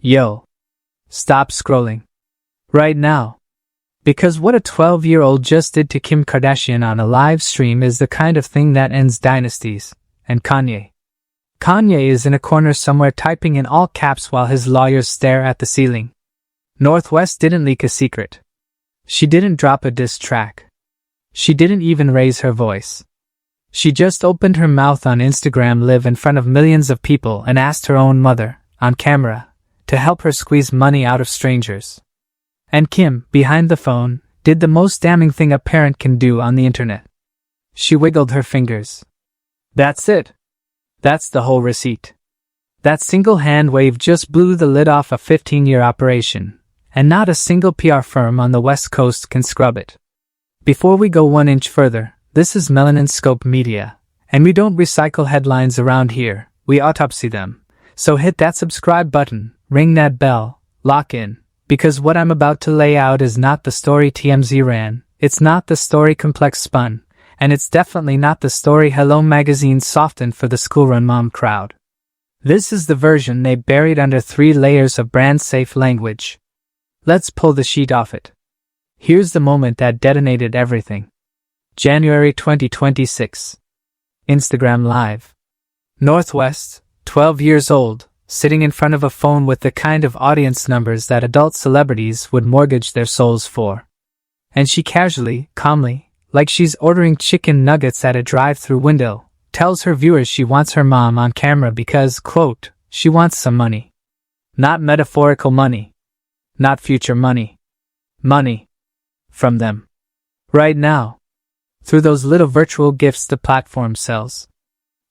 Yo. Stop scrolling. Right now. Because what a 12-year-old just did to Kim Kardashian on a live stream is the kind of thing that ends dynasties. And Kanye. Kanye is in a corner somewhere typing in all caps while his lawyers stare at the ceiling. North West didn't leak a secret. She didn't drop a diss track. She didn't even raise her voice. She just opened her mouth on Instagram Live in front of millions of people and asked her own mother, on camera, to help her squeeze money out of strangers. And Kim, behind the phone, did the most damning thing a parent can do on the internet. She wiggled her fingers. That's it. That's the whole receipt. That single hand wave just blew the lid off a 15-year operation, and not a single PR firm on the West Coast can scrub it. Before we go 1 inch further, this is Melanin Scope Media, and we don't recycle headlines around here, we autopsy them. So hit that subscribe button, ring that bell, lock in, because what I'm about to lay out is not the story TMZ ran, it's not the story Complex spun, and it's definitely not the story Hello Magazine softened for the school-run mom crowd. This is the version they buried under 3 layers of brand-safe language. Let's pull the sheet off it. Here's the moment that detonated everything. January 2026. Instagram Live. North West, 12 years old, sitting in front of a phone with the kind of audience numbers that adult celebrities would mortgage their souls for. And she casually, calmly, like she's ordering chicken nuggets at a drive-thru window, tells her viewers she wants her mom on camera because, quote, she wants some money. Not metaphorical money. Not future money. Money. From them. Right now. Through those little virtual gifts the platform sells.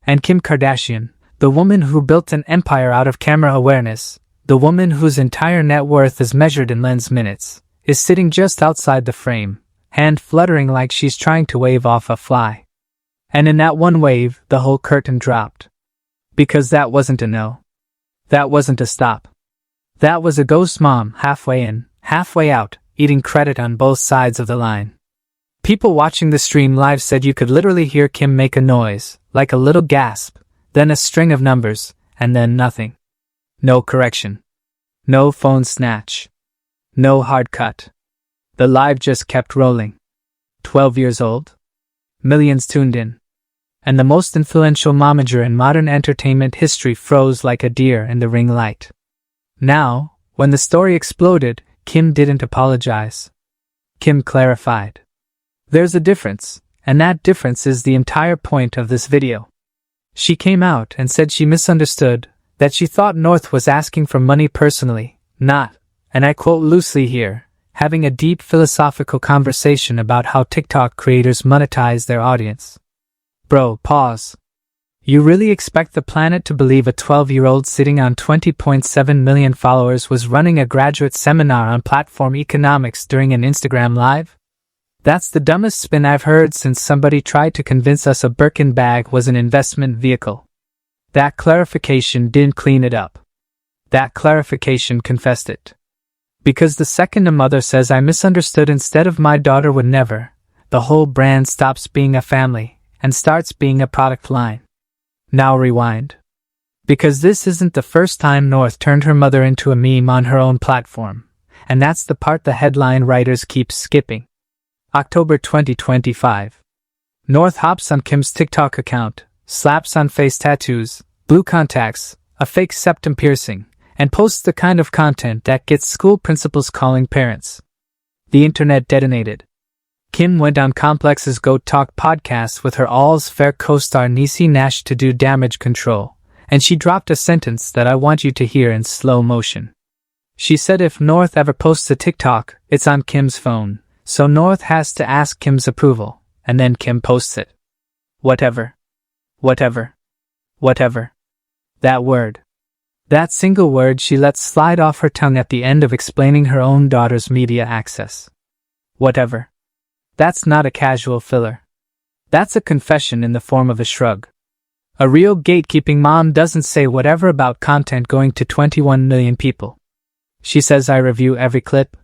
And Kim Kardashian, the woman who built an empire out of camera awareness, the woman whose entire net worth is measured in lens minutes, is sitting just outside the frame, hand fluttering like she's trying to wave off a fly. And in that one wave, the whole curtain dropped. Because that wasn't a no. That wasn't a stop. That was a ghost mom, halfway in, halfway out, eating credit on both sides of the line. People watching the stream live said you could literally hear Kim make a noise, like a little gasp, then a string of numbers, and then nothing. No correction. No phone snatch. No hard cut. The live just kept rolling. 12 years old. Millions tuned in. And the most influential momager in modern entertainment history froze like a deer in the ring light. Now, when the story exploded, Kim didn't apologize. Kim clarified. There's a difference, and that difference is the entire point of this video. She came out and said she misunderstood, that she thought North was asking for money personally, not, and I quote loosely here, having a deep philosophical conversation about how TikTok creators monetize their audience. Bro, pause. You really expect the planet to believe a 12-year-old sitting on 20.7 million followers was running a graduate seminar on platform economics during an Instagram Live? That's the dumbest spin I've heard since somebody tried to convince us a Birkin bag was an investment vehicle. That clarification didn't clean it up. That clarification confessed it. Because the second a mother says I misunderstood instead of my daughter would never, the whole brand stops being a family and starts being a product line. Now rewind. Because this isn't the first time North turned her mother into a meme on her own platform, and that's the part the headline writers keep skipping. October 2025. North hops on Kim's TikTok account, slaps on face tattoos, blue contacts, a fake septum piercing, and posts the kind of content that gets school principals calling parents. The internet detonated. Kim went on Complex's Go Talk podcast with her All's Fair co-star Niecy Nash to do damage control, and she dropped a sentence that I want you to hear in slow motion. She said if North ever posts a TikTok, it's on Kim's phone, so North has to ask Kim's approval, and then Kim posts it. Whatever. Whatever. Whatever. That word. That single word she let slide off her tongue at the end of explaining her own daughter's media access. Whatever. That's not a casual filler. That's a confession in the form of a shrug. A real gatekeeping mom doesn't say whatever about content going to 21 million people. She says I review every clip.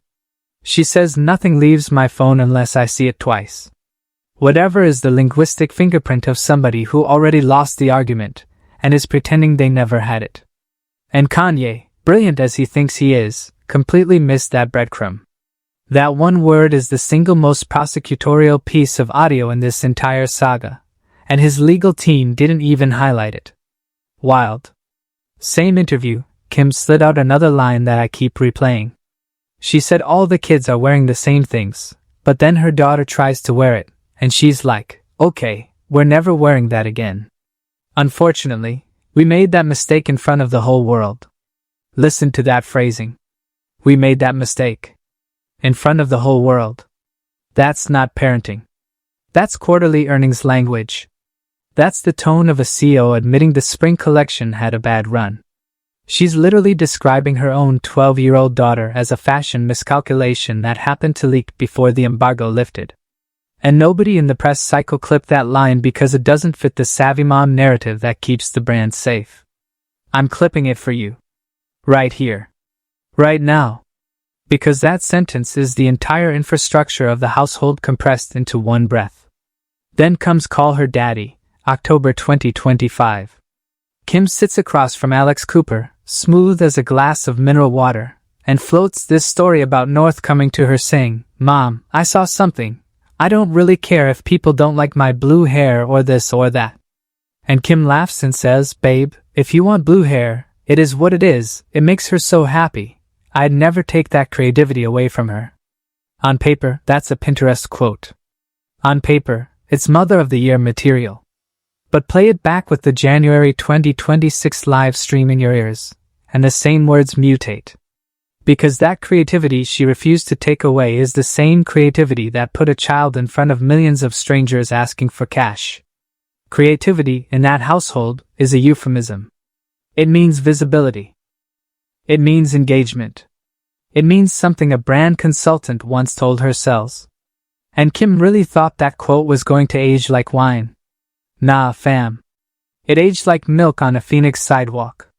She says nothing leaves my phone unless I see it twice. Whatever is the linguistic fingerprint of somebody who already lost the argument and is pretending they never had it. And Kanye, brilliant as he thinks he is, completely missed that breadcrumb. That one word is the single most prosecutorial piece of audio in this entire saga, and his legal team didn't even highlight it. Wild. Same interview, Kim slid out another line that I keep replaying. She said all the kids are wearing the same things, but then her daughter tries to wear it, and she's like, okay, we're never wearing that again. Unfortunately, we made that mistake in front of the whole world. Listen to that phrasing. We made that mistake. In front of the whole world. That's not parenting. That's quarterly earnings language. That's the tone of a CEO admitting the spring collection had a bad run. She's literally describing her own 12-year-old daughter as a fashion miscalculation that happened to leak before the embargo lifted. And nobody in the press cycle clipped that line because it doesn't fit the savvy mom narrative that keeps the brand safe. I'm clipping it for you. Right here. Right now. Because that sentence is the entire infrastructure of the household compressed into one breath. Then comes Call Her Daddy, October 2025. Kim sits across from Alex Cooper, smooth as a glass of mineral water, and floats this story about North coming to her saying, "Mom, I saw something. I don't really care if people don't like my blue hair or this or that." And Kim laughs and says, "Babe, if you want blue hair, it is what it is. It makes her so happy. I'd never take that creativity away from her." On paper, that's a Pinterest quote. On paper, it's Mother of the Year material. But play it back with the January 2026 live stream in your ears, and the same words mutate. Because that creativity she refused to take away is the same creativity that put a child in front of millions of strangers asking for cash. Creativity in that household is a euphemism. It means visibility. It means engagement. It means something a brand consultant once told her sells. And Kim really thought that quote was going to age like wine. Nah, fam. It aged like milk on a Phoenix sidewalk.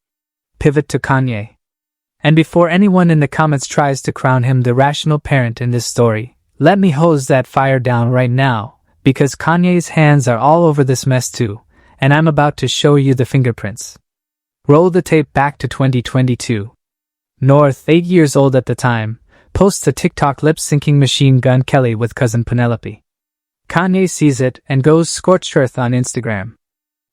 Pivot to Kanye. And before anyone in the comments tries to crown him the rational parent in this story, let me hose that fire down right now, because Kanye's hands are all over this mess too, and I'm about to show you the fingerprints. Roll the tape back to 2022. North, 8 years old at the time, posts a TikTok lip-syncing Machine Gun Kelly with cousin Penelope. Kanye sees it and goes scorched earth on Instagram.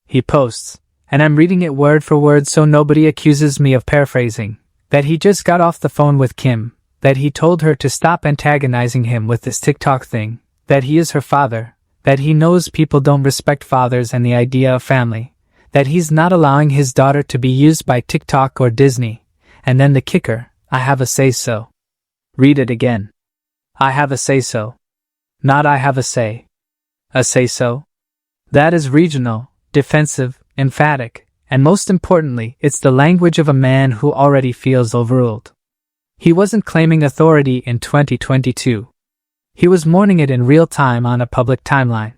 He posts, and I'm reading it word for word so nobody accuses me of paraphrasing, that he just got off the phone with Kim, that he told her to stop antagonizing him with this TikTok thing, that he is her father, that he knows people don't respect fathers and the idea of family, that he's not allowing his daughter to be used by TikTok or Disney, and then the kicker, I have a say-so. Read it again. I have a say-so. Not I have a say. A say-so? That is regional, defensive, emphatic, and most importantly, it's the language of a man who already feels overruled. He wasn't claiming authority in 2022. He was mourning it in real time on a public timeline.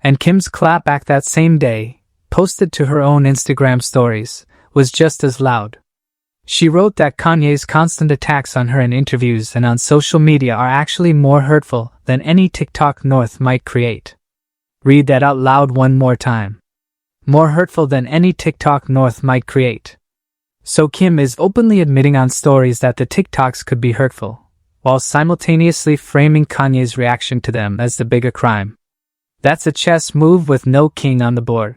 And Kim's clapback that same day, posted to her own Instagram stories, was just as loud. She wrote that Kanye's constant attacks on her in interviews and on social media are actually more hurtful than any TikTok North might create. Read that out loud one more time. More hurtful than any TikTok North might create. So Kim is openly admitting on stories that the TikToks could be hurtful, while simultaneously framing Kanye's reaction to them as the bigger crime. That's a chess move with no king on the board.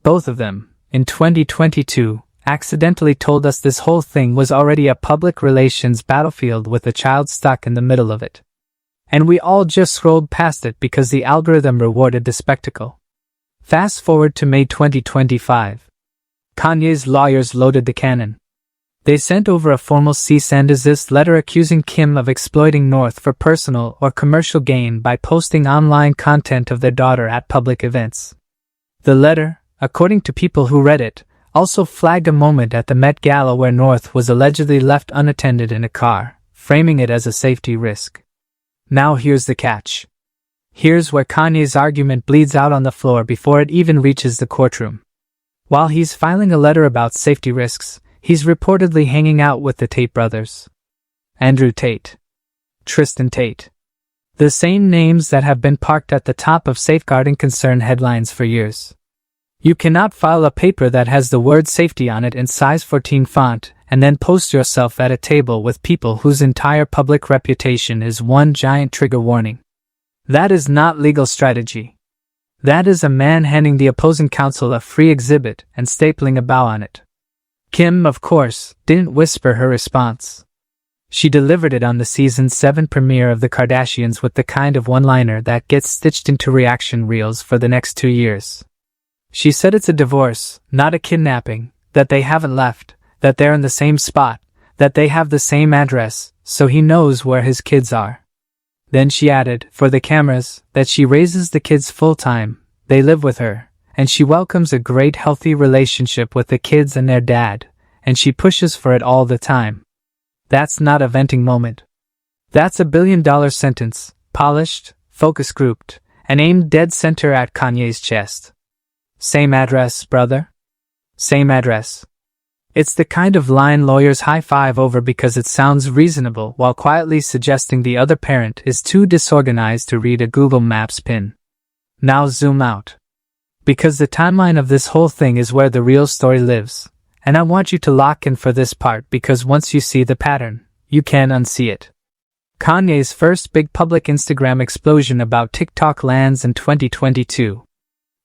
Both of them, in 2022, accidentally told us this whole thing was already a public relations battlefield with a child stuck in the middle of it. And we all just scrolled past it because the algorithm rewarded the spectacle. Fast forward to May 2025. Kanye's lawyers loaded the cannon. They sent over a formal cease-and-desist letter accusing Kim of exploiting North for personal or commercial gain by posting online content of their daughter at public events. The letter, according to people who read it, also flagged a moment at the Met Gala where North was allegedly left unattended in a car, framing it as a safety risk. Now here's the catch. Here's where Kanye's argument bleeds out on the floor before it even reaches the courtroom. While he's filing a letter about safety risks, he's reportedly hanging out with the Tate brothers. Andrew Tate. Tristan Tate. The same names that have been parked at the top of safeguarding concern headlines for years. You cannot file a paper that has the word safety on it in size 14 font and then post yourself at a table with people whose entire public reputation is one giant trigger warning. That is not legal strategy. That is a man handing the opposing counsel a free exhibit and stapling a bow on it. Kim, of course, didn't whisper her response. She delivered it on the season 7 premiere of The Kardashians with the kind of one-liner that gets stitched into reaction reels for the next 2 years. She said it's a divorce, not a kidnapping, that they haven't left, that they're in the same spot, that they have the same address, so he knows where his kids are. Then she added, for the cameras, that she raises the kids full-time, they live with her, and she welcomes a great healthy relationship with the kids and their dad, and she pushes for it all the time. That's not a venting moment. That's a billion-dollar sentence, polished, focus-grouped, and aimed dead center at Kanye's chest. Same address, brother? Same address. It's the kind of line lawyers high-five over because it sounds reasonable while quietly suggesting the other parent is too disorganized to read a Google Maps pin. Now zoom out. Because the timeline of this whole thing is where the real story lives, and I want you to lock in for this part because once you see the pattern, you can't unsee it. Kanye's first big public Instagram explosion about TikTok lands in 2022.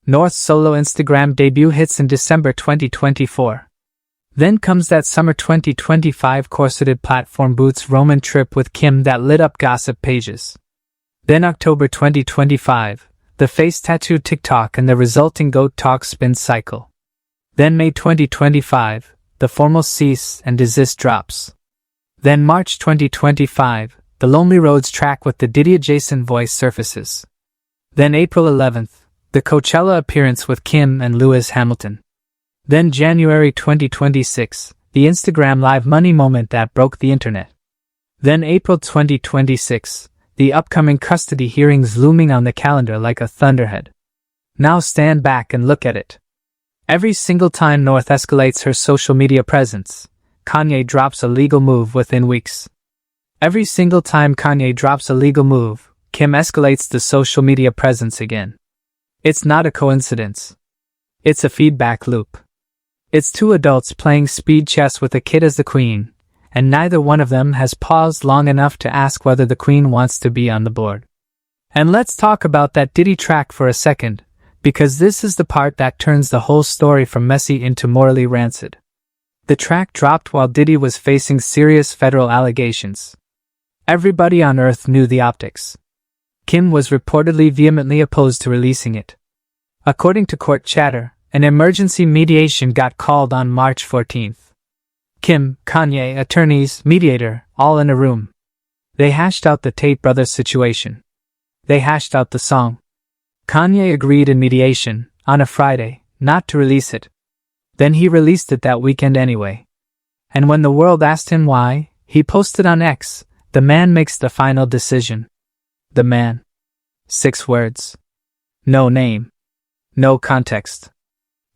North's solo Instagram debut hits in December 2024. Then comes that summer 2025 corseted platform boots Roman trip with Kim that lit up gossip pages. Then October 2025, the face tattoo TikTok and the resulting GOAT talk spin cycle. Then May 2025, the formal cease-and-desist drops. Then March 2025, the Lonely Roads track with the Diddy-adjacent voice surfaces. Then April 11th, the Coachella appearance with Kim and Lewis Hamilton. Then January 2026, the Instagram Live money moment that broke the internet. Then April 2026, the upcoming custody hearings looming on the calendar like a thunderhead. Now stand back and look at it. Every single time North escalates her social media presence, Kanye drops a legal move within weeks. Every single time Kanye drops a legal move, Kim escalates the social media presence again. It's not a coincidence. It's a feedback loop. It's two adults playing speed chess with a kid as the queen, and neither one of them has paused long enough to ask whether the queen wants to be on the board. And let's talk about that Diddy track for a second, because this is the part that turns the whole story from messy into morally rancid. The track dropped while Diddy was facing serious federal allegations. Everybody on earth knew the optics. Kim was reportedly vehemently opposed to releasing it. According to court chatter, an emergency mediation got called on March 14th. Kim, Kanye, attorneys, mediator, all in a room. They hashed out the Tate brothers situation. They hashed out the song. Kanye agreed in mediation, on a Friday, not to release it. Then he released it that weekend anyway. And when the world asked him why, he posted on X, "The man makes the final decision." The man. 6 words. No name. No context.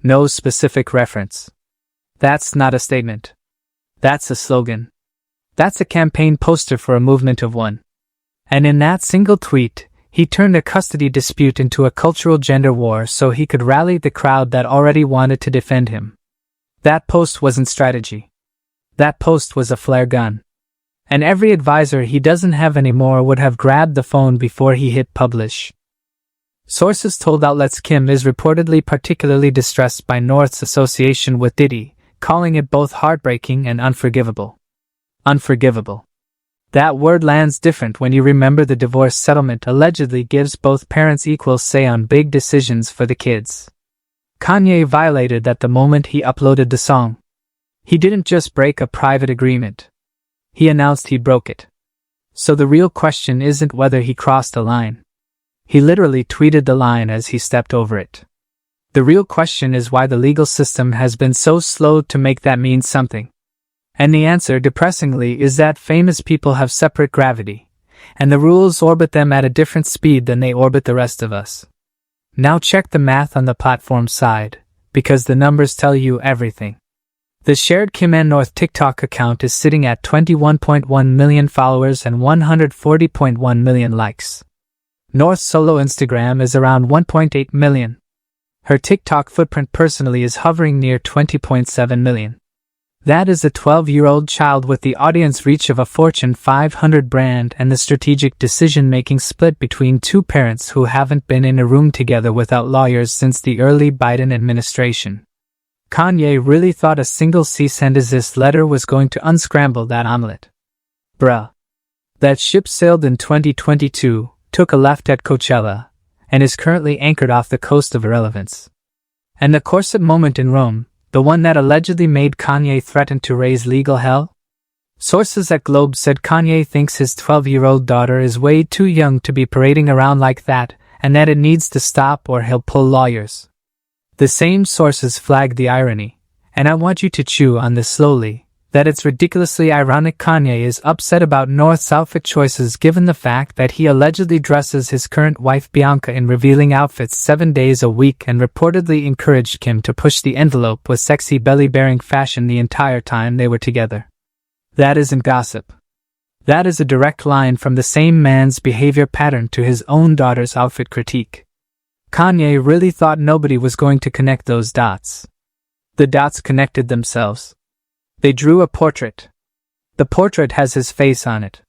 No specific reference. That's not a statement. That's a slogan. That's a campaign poster for a movement of one. And in that single tweet, he turned a custody dispute into a cultural gender war so he could rally the crowd that already wanted to defend him. That post wasn't strategy. That post was a flare gun. And every advisor he doesn't have anymore would have grabbed the phone before he hit publish. Sources told outlets Kim is reportedly particularly distressed by North's association with Diddy, calling it both heartbreaking and unforgivable. Unforgivable. That word lands different when you remember the divorce settlement allegedly gives both parents equal say on big decisions for the kids. Kanye violated that the moment he uploaded the song. He didn't just break a private agreement. He announced he broke it. So the real question isn't whether he crossed a line. He literally tweeted the line as he stepped over it. The real question is why the legal system has been so slow to make that mean something. And the answer, depressingly, is that famous people have separate gravity, and the rules orbit them at a different speed than they orbit the rest of us. Now check the math on the platform side, because the numbers tell you everything. The shared Kim and North TikTok account is sitting at 21.1 million followers and 140.1 million likes. North's solo Instagram is around 1.8 million. Her TikTok footprint personally is hovering near 20.7 million. That is a 12-year-old child with the audience reach of a Fortune 500 brand and the strategic decision-making split between two parents who haven't been in a room together without lawyers since the early Biden administration. Kanye really thought a single cease-and-desist letter was going to unscramble that omelet. Bruh. That ship sailed in 2022, took a left at Coachella, and is currently anchored off the coast of irrelevance. And the corset moment in Rome, the one that allegedly made Kanye threaten to raise legal hell? Sources at Globe said Kanye thinks his 12-year-old daughter is way too young to be parading around like that, and that it needs to stop or he'll pull lawyers. The same sources flagged the irony, and I want you to chew on this slowly, that it's ridiculously ironic Kanye is upset about North's outfit choices given the fact that he allegedly dresses his current wife Bianca in revealing outfits 7 days a week and reportedly encouraged Kim to push the envelope with sexy belly-bearing fashion the entire time they were together. That isn't gossip. That is a direct line from the same man's behavior pattern to his own daughter's outfit critique. Kanye really thought nobody was going to connect those dots. The dots connected themselves. They drew a portrait. The portrait has his face on it.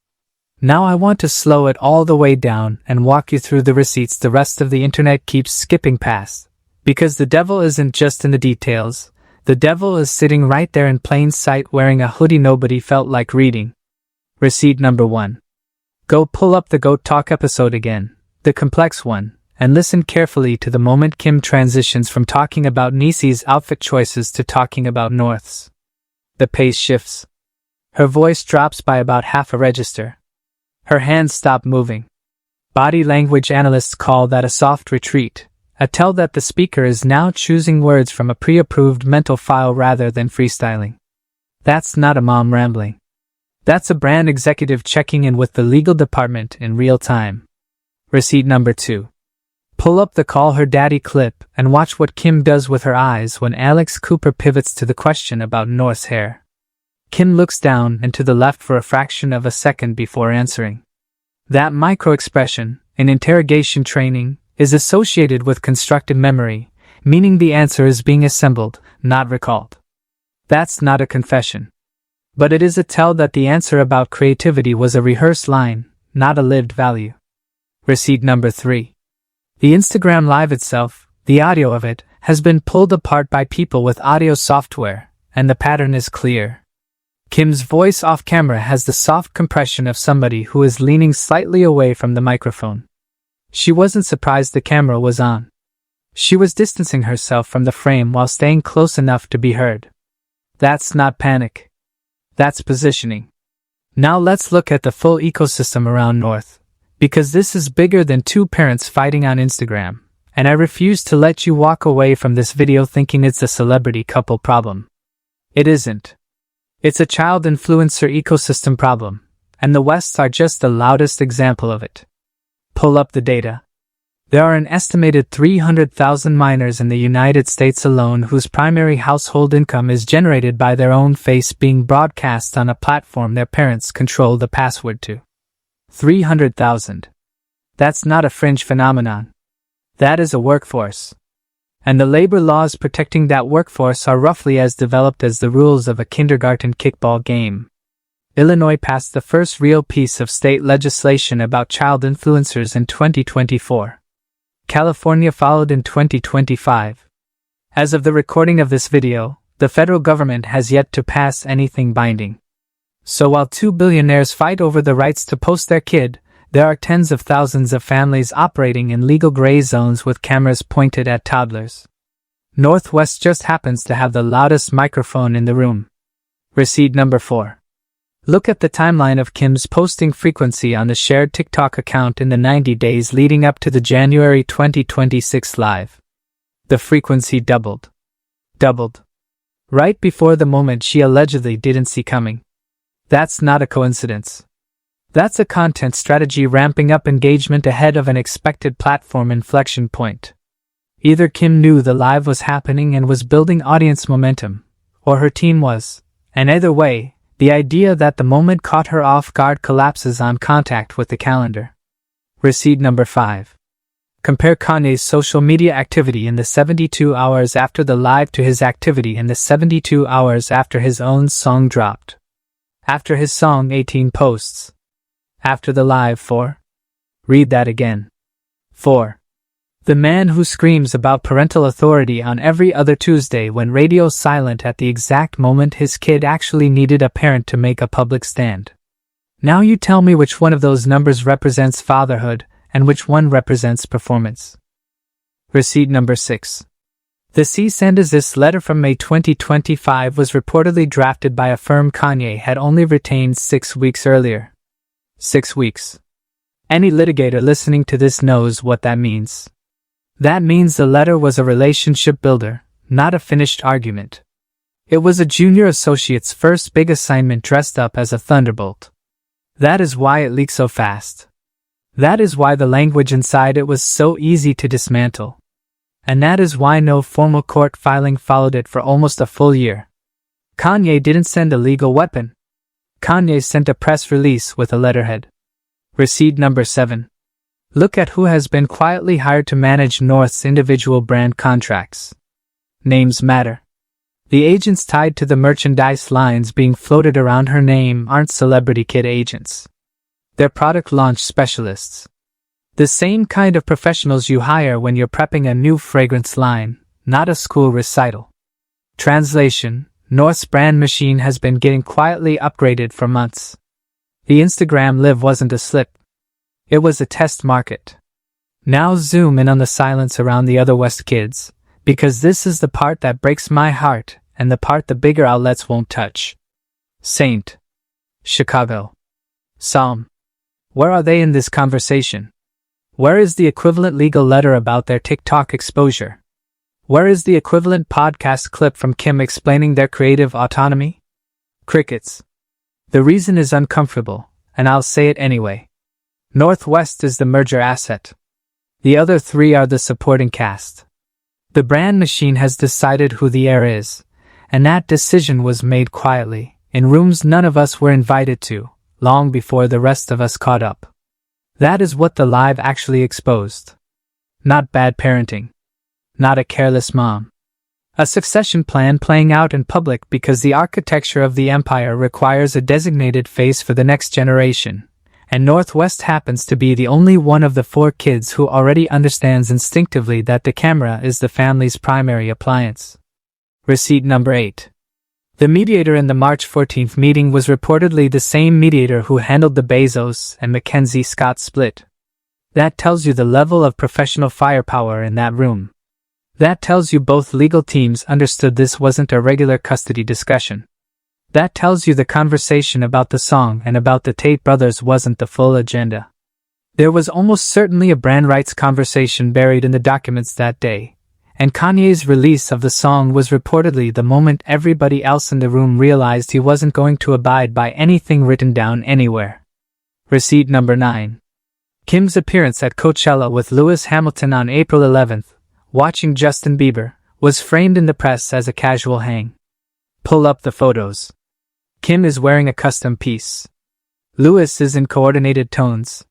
Now I want to slow it all the way down and walk you through the receipts the rest of the internet keeps skipping past. Because the devil isn't just in the details, the devil is sitting right there in plain sight wearing a hoodie nobody felt like reading. Receipt number 1. Go pull up the Goat Talk episode again, the complex one, and listen carefully to the moment Kim transitions from talking about Niecy's outfit choices to talking about North's. The pace shifts. Her voice drops by about half a register. Her hands stop moving. Body language analysts call that a soft retreat, a tell that the speaker is now choosing words from a pre-approved mental file rather than freestyling. That's not a mom rambling. That's a brand executive checking in with the legal department in real time. Receipt number 2. Pull up the Call Her Daddy clip and watch what Kim does with her eyes when Alex Cooper pivots to the question about North's hair. Kim looks down and to the left for a fraction of a second before answering. That micro-expression, in interrogation training, is associated with constructive memory, meaning the answer is being assembled, not recalled. That's not a confession. But it is a tell that the answer about creativity was a rehearsed line, not a lived value. Receipt number 3. The Instagram Live itself, the audio of it, has been pulled apart by people with audio software, and the pattern is clear. Kim's voice off camera has the soft compression of somebody who is leaning slightly away from the microphone. She wasn't surprised the camera was on. She was distancing herself from the frame while staying close enough to be heard. That's not panic. That's positioning. Now let's look at the full ecosystem around North. Because this is bigger than two parents fighting on Instagram, and I refuse to let you walk away from this video thinking it's a celebrity couple problem. It isn't. It's a child influencer ecosystem problem, and the Wests are just the loudest example of it. Pull up the data. There are an estimated 300,000 minors in the United States alone whose primary household income is generated by their own face being broadcast on a platform their parents control the password to. 300,000. That's not a fringe phenomenon. That is a workforce. And the labor laws protecting that workforce are roughly as developed as the rules of a kindergarten kickball game. Illinois passed the first real piece of state legislation about child influencers in 2024. California followed in 2025. As of the recording of this video, the federal government has yet to pass anything binding. So while two billionaires fight over the rights to post their kid, there are tens of thousands of families operating in legal gray zones with cameras pointed at toddlers. Northwest just happens to have the loudest microphone in the room. Receipt number 4. Look at the timeline of Kim's posting frequency on the shared TikTok account in the 90 days leading up to the January 2026 live. The frequency doubled. Right before the moment she allegedly didn't see coming. That's not a coincidence. That's a content strategy ramping up engagement ahead of an expected platform inflection point. Either Kim knew the live was happening and was building audience momentum, or her team was, and either way, the idea that the moment caught her off guard collapses on contact with the calendar. Receipt number 5. Compare Kanye's social media activity in the 72 hours after the live to his activity in the 72 hours after his own song dropped. After his song 18 posts. After the live 4. Read that again. 4. The man who screams about parental authority on every other Tuesday when radio's silent at the exact moment his kid actually needed a parent to make a public stand. Now you tell me which one of those numbers represents fatherhood, and which one represents performance. Receipt number 6. The cease-and-desist letter from May 2025 was reportedly drafted by a firm Kanye had only retained 6 weeks earlier. 6 weeks. Any litigator listening to this knows what that means. That means the letter was a relationship builder, not a finished argument. It was a junior associate's first big assignment dressed up as a thunderbolt. That is why it leaked so fast. That is why the language inside it was so easy to dismantle. And that is why no formal court filing followed it for almost a full year. Kanye didn't send a legal weapon. Kanye sent a press release with a letterhead. Receipt number 7. Look at who has been quietly hired to manage North's individual brand contracts. Names matter. The agents tied to the merchandise lines being floated around her name aren't celebrity kid agents. They're product launch specialists. The same kind of professionals you hire when you're prepping a new fragrance line, not a school recital. Translation: North's brand machine has been getting quietly upgraded for months. The Instagram live wasn't a slip. It was a test market. Now zoom in on the silence around the other West kids, because this is the part that breaks my heart and the part the bigger outlets won't touch. Saint. Chicago. Psalm. Where are they in this conversation? Where is the equivalent legal letter about their TikTok exposure? Where is the equivalent podcast clip from Kim explaining their creative autonomy? Crickets. The reason is uncomfortable, and I'll say it anyway. Northwest is the merger asset. The other 3 are the supporting cast. The brand machine has decided who the heir is, and that decision was made quietly, in rooms none of us were invited to, long before the rest of us caught up. That is what the live actually exposed. Not bad parenting. Not a careless mom. A succession plan playing out in public because the architecture of the empire requires a designated face for the next generation, and Northwest happens to be the only one of the 4 kids who already understands instinctively that the camera is the family's primary appliance. Receipt number 8. The mediator in the March 14th meeting was reportedly the same mediator who handled the Bezos and Mackenzie Scott split. That tells you the level of professional firepower in that room. That tells you both legal teams understood this wasn't a regular custody discussion. That tells you the conversation about the song and about the Tate brothers wasn't the full agenda. There was almost certainly a brand rights conversation buried in the documents that day. And Kanye's release of the song was reportedly the moment everybody else in the room realized he wasn't going to abide by anything written down anywhere. Receipt number 9. Kim's appearance at Coachella with Lewis Hamilton on April 11th, watching Justin Bieber, was framed in the press as a casual hang. Pull up the photos. Kim is wearing a custom piece. Lewis is in coordinated tones.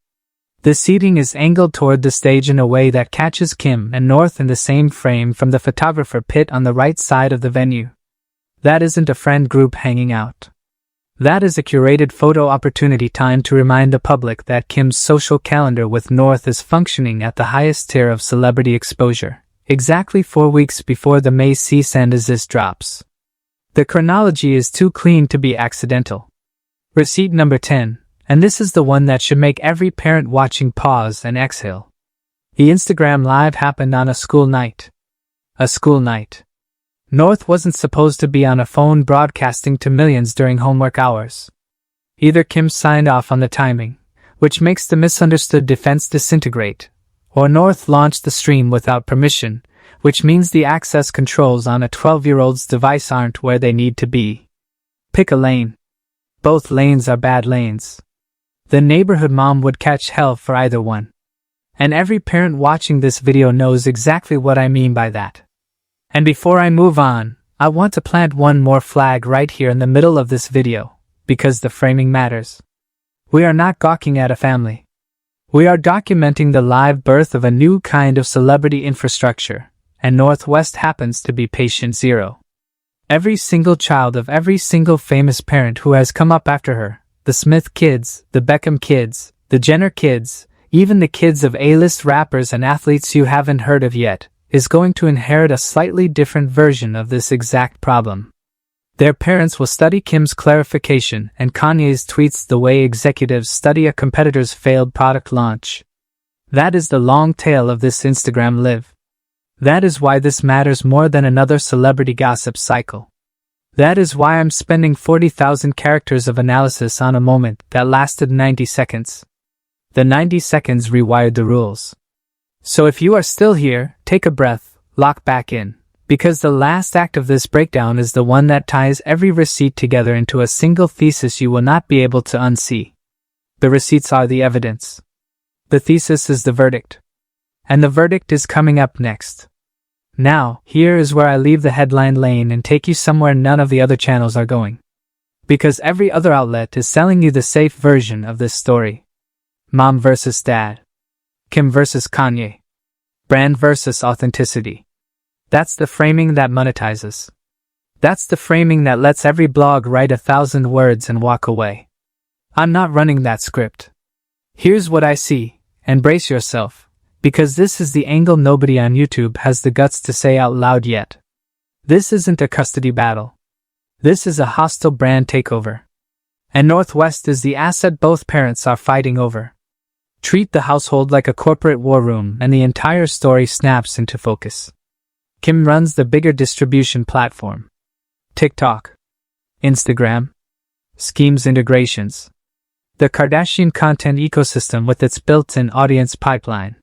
The seating is angled toward the stage in a way that catches Kim and North in the same frame from the photographer pit on the right side of the venue. That isn't a friend group hanging out. That is a curated photo opportunity timed to remind the public that Kim's social calendar with North is functioning at the highest tier of celebrity exposure, exactly 4 weeks before the May cease-and-desist drops. The chronology is too clean to be accidental. Receipt number 10. And this is the one that should make every parent watching pause and exhale. The Instagram live happened on a school night. A school night. North wasn't supposed to be on a phone broadcasting to millions during homework hours. Either Kim signed off on the timing, which makes the misunderstood defense disintegrate, or North launched the stream without permission, which means the access controls on a 12-year-old's device aren't where they need to be. Pick a lane. Both lanes are bad lanes. The neighborhood mom would catch hell for either one. And every parent watching this video knows exactly what I mean by that. And before I move on, I want to plant one more flag right here in the middle of this video, because the framing matters. We are not gawking at a family. We are documenting the live birth of a new kind of celebrity infrastructure, and Northwest happens to be patient zero. Every single child of every single famous parent who has come up after her, the Smith kids, the Beckham kids, the Jenner kids, even the kids of A-list rappers and athletes you haven't heard of yet, is going to inherit a slightly different version of this exact problem. Their parents will study Kim's clarification and Kanye's tweets the way executives study a competitor's failed product launch. That is the long tail of this Instagram live. That is why this matters more than another celebrity gossip cycle. That is why I'm spending 40,000 characters of analysis on a moment that lasted 90 seconds. The 90 seconds rewired the rules. So if you are still here, take a breath, lock back in, because the last act of this breakdown is the one that ties every receipt together into a single thesis you will not be able to unsee. The receipts are the evidence. The thesis is the verdict. And the verdict is coming up next. Now, here is where I leave the headline lane and take you somewhere none of the other channels are going. Because every other outlet is selling you the safe version of this story. Mom versus dad. Kim versus Kanye. Brand versus authenticity. That's the framing that monetizes. That's the framing that lets every blog write 1,000 words and walk away. I'm not running that script. Here's what I see, and brace yourself, because this is the angle nobody on YouTube has the guts to say out loud yet. This isn't a custody battle. This is a hostile brand takeover. And Northwest is the asset both parents are fighting over. Treat the household like a corporate war room and the entire story snaps into focus. Kim runs the bigger distribution platform. TikTok. Instagram. Schemes integrations. The Kardashian content ecosystem with its built-in audience pipeline.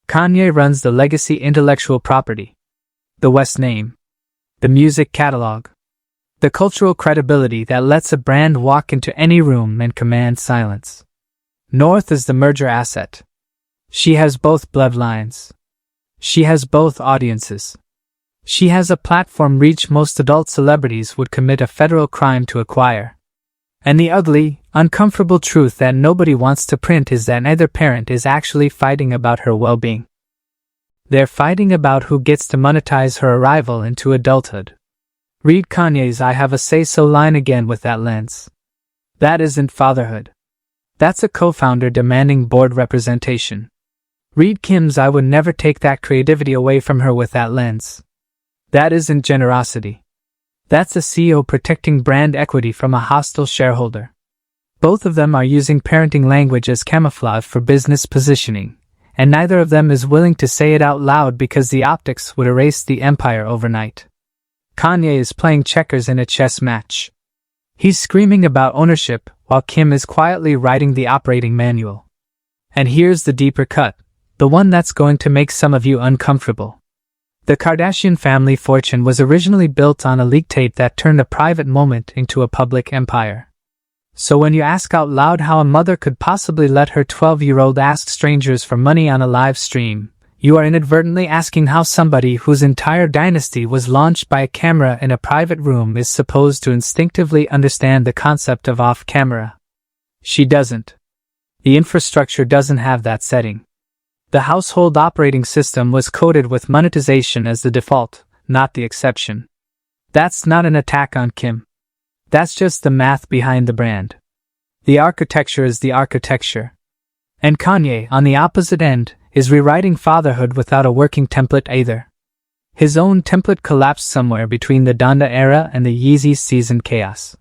Kanye runs the legacy intellectual property. The West name. The music catalog. The cultural credibility that lets a brand walk into any room and command silence. North is the merger asset. She has both bloodlines. She has both audiences. She has a platform reach most adult celebrities would commit a federal crime to acquire. And the ugly, uncomfortable truth that nobody wants to print is that neither parent is actually fighting about her well-being. They're fighting about who gets to monetize her arrival into adulthood. Read Kanye's "I have a say-so" line again with that lens. That isn't fatherhood. That's a co-founder demanding board representation. Read Kim's "I would never take that creativity away from her" with that lens. That isn't generosity. That's a CEO protecting brand equity from a hostile shareholder. Both of them are using parenting language as camouflage for business positioning, and neither of them is willing to say it out loud because the optics would erase the empire overnight. Kanye is playing checkers in a chess match. He's screaming about ownership while Kim is quietly writing the operating manual. And here's the deeper cut, the one that's going to make some of you uncomfortable. The Kardashian family fortune was originally built on a leak tape that turned a private moment into a public empire. So when you ask out loud how a mother could possibly let her 12-year-old ask strangers for money on a live stream, you are inadvertently asking how somebody whose entire dynasty was launched by a camera in a private room is supposed to instinctively understand the concept of off-camera. She doesn't. The infrastructure doesn't have that setting. The household operating system was coded with monetization as the default, not the exception. That's not an attack on Kim. That's just the math behind the brand. The architecture is the architecture. And Kanye, on the opposite end, is rewriting fatherhood without a working template either. His own template collapsed somewhere between the Donda era and the Yeezy season chaos.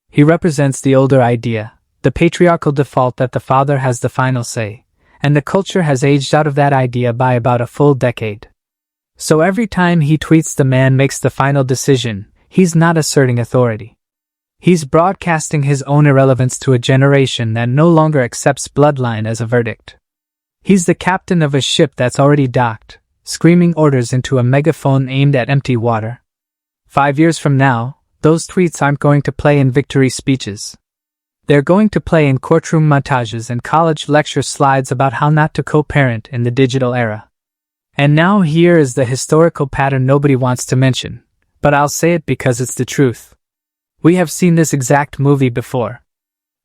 He represents the older idea, the patriarchal default that the father has the final say, and the culture has aged out of that idea by about a full decade. So every time he tweets the man makes the final decision, he's not asserting authority. He's broadcasting his own irrelevance to a generation that no longer accepts bloodline as a verdict. He's the captain of a ship that's already docked, screaming orders into a megaphone aimed at empty water. 5 years from now, those tweets aren't going to play in victory speeches. They're going to play in courtroom montages and college lecture slides about how not to co-parent in the digital era. And now here is the historical pattern nobody wants to mention, but I'll say it because it's the truth. We have seen this exact movie before.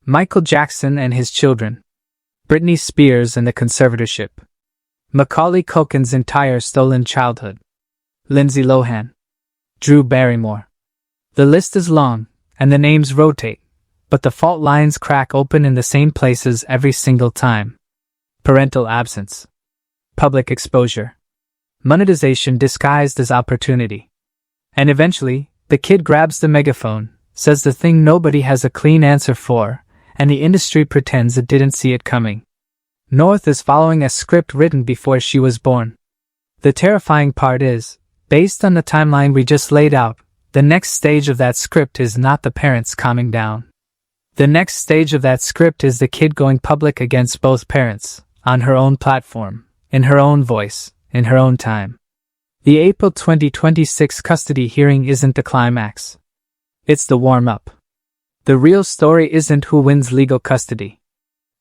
Michael Jackson and his children. Britney Spears and the conservatorship. Macaulay Culkin's entire stolen childhood. Lindsay Lohan. Drew Barrymore. The list is long, and the names rotate, but the fault lines crack open in the same places every single time. Parental absence. Public exposure. Monetization disguised as opportunity. And eventually, the kid grabs the megaphone, says the thing nobody has a clean answer for, and the industry pretends it didn't see it coming. North is following a script written before she was born. The terrifying part is, based on the timeline we just laid out, the next stage of that script is not the parents calming down. The next stage of that script is the kid going public against both parents, on her own platform, in her own voice, in her own time. The April 2026 custody hearing isn't the climax. It's the warm-up. The real story isn't who wins legal custody.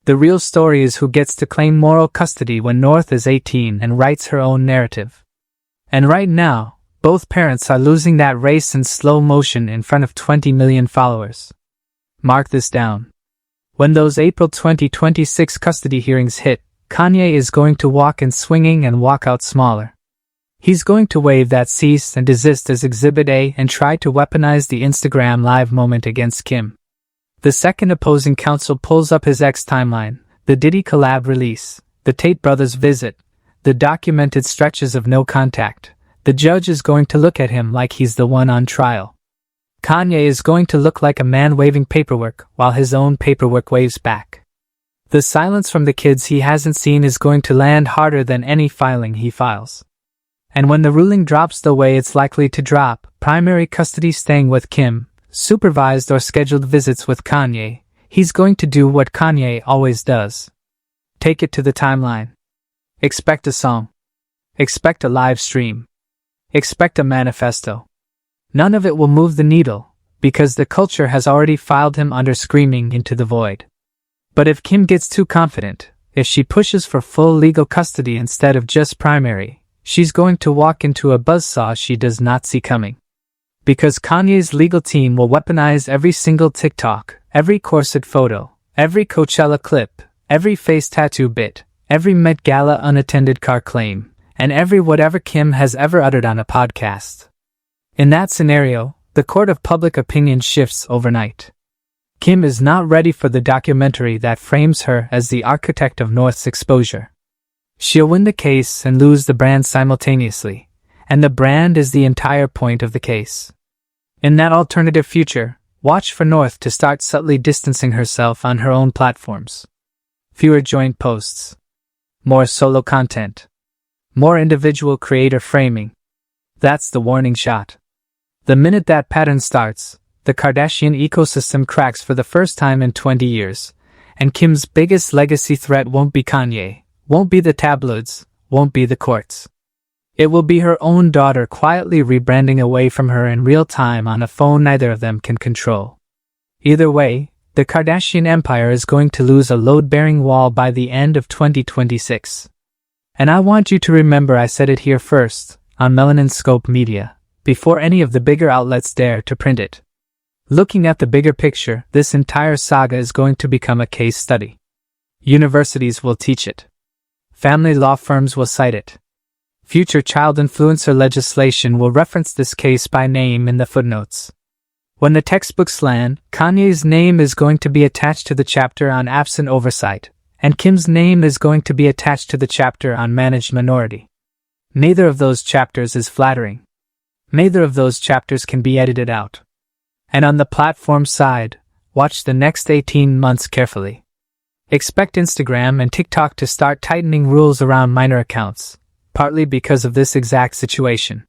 The real story is who gets to claim moral custody when North is 18 and writes her own narrative. And right now, both parents are losing that race in slow motion in front of 20 million followers. Mark this down. When those April 2026 custody hearings hit, Kanye is going to walk in swinging and walk out smaller. He's going to wave that cease and desist as Exhibit A and try to weaponize the Instagram Live moment against Kim. The second opposing counsel pulls up his X timeline, the Diddy collab release, the Tate brothers visit, the documented stretches of no contact. The judge is going to look at him like he's the one on trial. Kanye is going to look like a man waving paperwork while his own paperwork waves back. The silence from the kids he hasn't seen is going to land harder than any filing he files. And when the ruling drops the way it's likely to drop, primary custody staying with Kim, supervised or scheduled visits with Kanye, he's going to do what Kanye always does. Take it to the timeline. Expect a song. Expect a live stream. Expect a manifesto. None of it will move the needle, because the culture has already filed him under screaming into the void. But if Kim gets too confident, if she pushes for full legal custody instead of just primary, she's going to walk into a buzzsaw she does not see coming. Because Kanye's legal team will weaponize every single TikTok, every corset photo, every Coachella clip, every face tattoo bit, every Met Gala unattended car claim, and every whatever Kim has ever uttered on a podcast. In that scenario, the court of public opinion shifts overnight. Kim is not ready for the documentary that frames her as the architect of North's exposure. She'll win the case and lose the brand simultaneously, and the brand is the entire point of the case. In that alternative future, watch for North to start subtly distancing herself on her own platforms. Fewer joint posts. More solo content. More individual creator framing. That's the warning shot. The minute that pattern starts, the Kardashian ecosystem cracks for the first time in 20 years, and Kim's biggest legacy threat won't be Kanye, won't be the tabloids, won't be the courts. It will be her own daughter quietly rebranding away from her in real time on a phone neither of them can control. Either way, the Kardashian empire is going to lose a load-bearing wall by the end of 2026. And I want you to remember I said it here first, on Melanin Scope Media, before any of the bigger outlets dare to print it. Looking at the bigger picture, this entire saga is going to become a case study. Universities will teach it. Family law firms will cite it. Future child influencer legislation will reference this case by name in the footnotes. When the textbooks land, Kanye's name is going to be attached to the chapter on absent oversight, and Kim's name is going to be attached to the chapter on managed minority. Neither of those chapters is flattering. Neither of those chapters can be edited out. And on the platform side, watch the next 18 months carefully. Expect Instagram and TikTok to start tightening rules around minor accounts, partly because of this exact situation.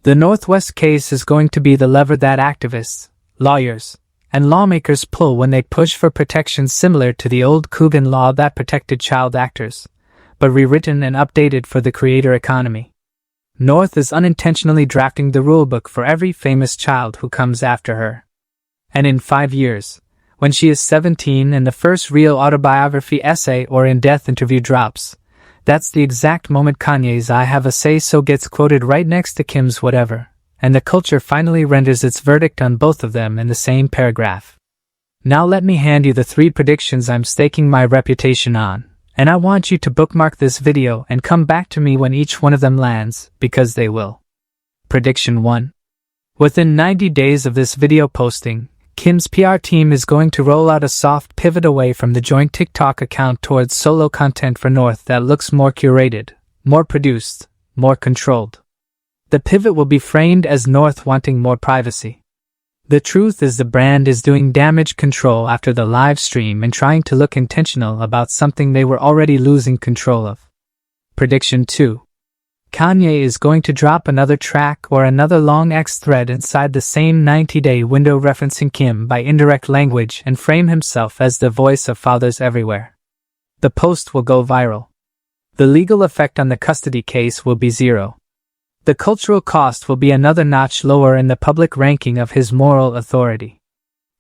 The Northwest case is going to be the lever that activists, lawyers, and lawmakers pull when they push for protections similar to the old Coogan law that protected child actors, but rewritten and updated for the creator economy. North is unintentionally drafting the rulebook for every famous child who comes after her. And in 5 years, when she is 17 and the first real autobiography essay or in-depth interview drops, that's the exact moment Kanye's I Have a Say-So gets quoted right next to Kim's whatever, and the culture finally renders its verdict on both of them in the same paragraph. Now let me hand you the 3 predictions I'm staking my reputation on, and I want you to bookmark this video and come back to me when each one of them lands, because they will. Prediction 1. Within 90 days of this video posting, Kim's PR team is going to roll out a soft pivot away from the joint TikTok account towards solo content for North that looks more curated, more produced, more controlled. The pivot will be framed as North wanting more privacy. The truth is the brand is doing damage control after the live stream and trying to look intentional about something they were already losing control of. Prediction 2. Kanye is going to drop another track or another long X thread inside the same 90-day window referencing Kim by indirect language and frame himself as the voice of fathers everywhere. The post will go viral. The legal effect on the custody case will be 0. The cultural cost will be another notch lower in the public ranking of his moral authority.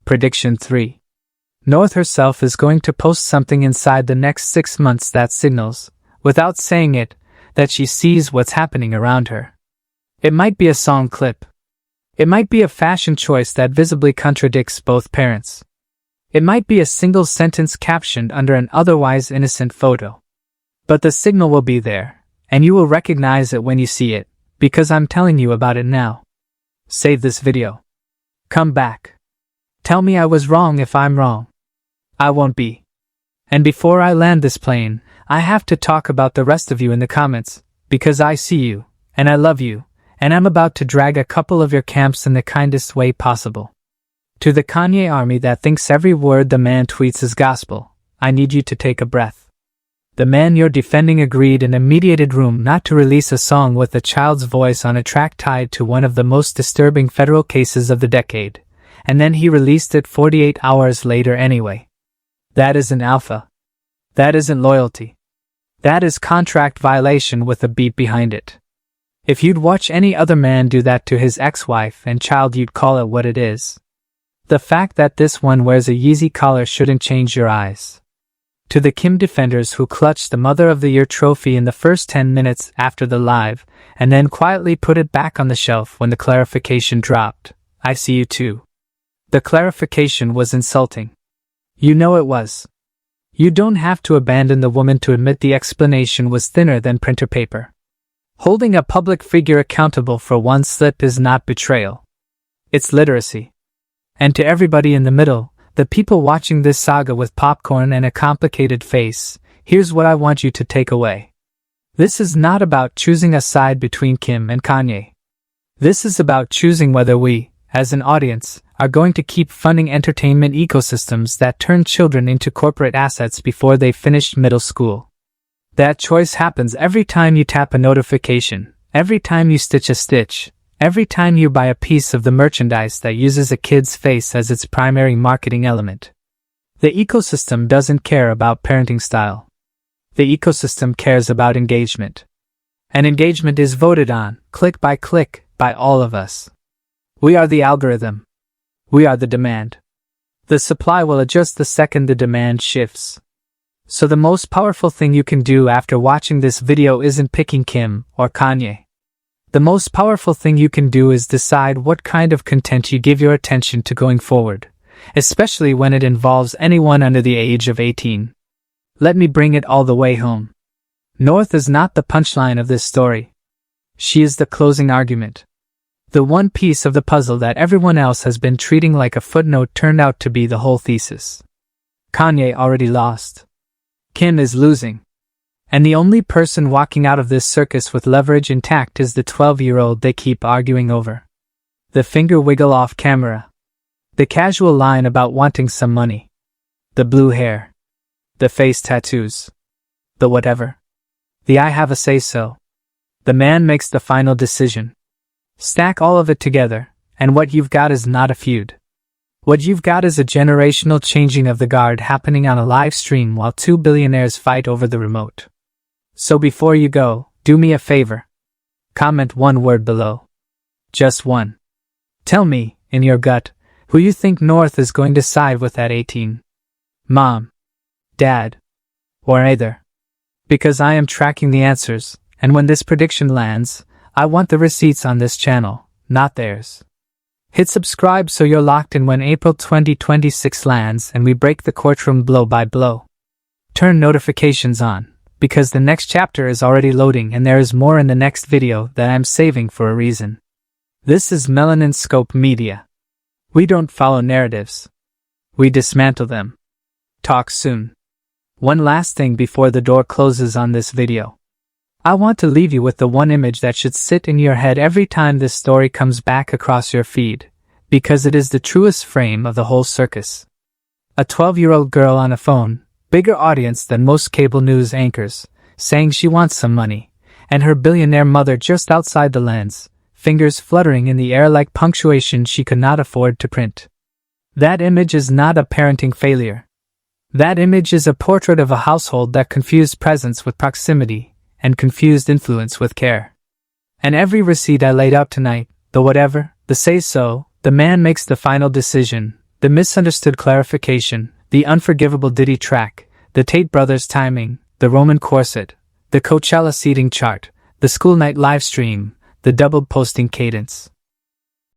Prediction 3. North herself is going to post something inside the next 6 months that signals, without saying it, that she sees what's happening around her. It might be a song clip. It might be a fashion choice that visibly contradicts both parents. It might be a single sentence captioned under an otherwise innocent photo. But the signal will be there, and you will recognize it when you see it, because I'm telling you about it now. Save this video. Come back. Tell me I was wrong if I'm wrong. I won't be. And before I land this plane, I have to talk about the rest of you in the comments, because I see you, and I love you, and I'm about to drag a couple of your camps in the kindest way possible. To the Kanye army that thinks every word the man tweets is gospel, I need you to take a breath. The man you're defending agreed in a mediated room not to release a song with a child's voice on a track tied to one of the most disturbing federal cases of the decade, and then he released it 48 hours later anyway. That isn't alpha. That isn't loyalty. That is contract violation with a beat behind it. If you'd watch any other man do that to his ex-wife and child, you'd call it what it is. The fact that this one wears a Yeezy collar shouldn't change your eyes. To the Kim defenders who clutched the Mother of the Year trophy in the first 10 minutes after the live, and then quietly put it back on the shelf when the clarification dropped, I see you too. The clarification was insulting. You know it was. You don't have to abandon the woman to admit the explanation was thinner than printer paper. Holding a public figure accountable for one slip is not betrayal. It's literacy. And to everybody in the middle, the people watching this saga with popcorn and a complicated face, here's what I want you to take away. This is not about choosing a side between Kim and Kanye. This is about choosing whether we, as an audience, are going to keep funding entertainment ecosystems that turn children into corporate assets before they finished middle school. That choice happens every time you tap a notification, every time you stitch a stitch, every time you buy a piece of the merchandise that uses a kid's face as its primary marketing element. The ecosystem doesn't care about parenting style. The ecosystem cares about engagement. And engagement is voted on, click, by all of us. We are the algorithm. We are the demand. The supply will adjust the second the demand shifts. So the most powerful thing you can do after watching this video isn't picking Kim or Kanye. The most powerful thing you can do is decide what kind of content you give your attention to going forward, especially when it involves anyone under the age of 18. Let me bring it all the way home. North is not the punchline of this story. She is the closing argument. The one piece of the puzzle that everyone else has been treating like a footnote turned out to be the whole thesis. Kanye already lost. Kim is losing. And the only person walking out of this circus with leverage intact is the 12-year-old they keep arguing over. The finger wiggle off camera. The casual line about wanting some money. The blue hair. The face tattoos. The whatever. The I have a say-so. The man makes the final decision. Stack all of it together, and what you've got is not a feud. What you've got is a generational changing of the guard happening on a live stream while 2 billionaires fight over the remote. So before you go, do me a favor. Comment one word below. Just one. Tell me, in your gut, who you think North is going to side with at 18. Mom. Dad. Or either. Because I am tracking the answers, and when this prediction lands, I want the receipts on this channel, not theirs. Hit subscribe so you're locked in when April 2026 lands and we break the courtroom blow by blow. Turn notifications on, because the next chapter is already loading and there is more in the next video that I'm saving for a reason. This is Melanin Scope Media. We don't follow narratives. We dismantle them. Talk soon. One last thing before the door closes on this video. I want to leave you with the one image that should sit in your head every time this story comes back across your feed, because it is the truest frame of the whole circus. A 12-year-old girl on a phone, bigger audience than most cable news anchors, saying she wants some money, and her billionaire mother just outside the lens, fingers fluttering in the air like punctuation she could not afford to print. That image is not a parenting failure. That image is a portrait of a household that confused presence with proximity, and confused influence with care. And every receipt I laid out tonight, the whatever, the say-so, the man makes the final decision, the misunderstood clarification, the unforgivable Diddy track, the Tate brothers timing, the Roman corset, the Coachella seating chart, the school night live stream, the double posting cadence.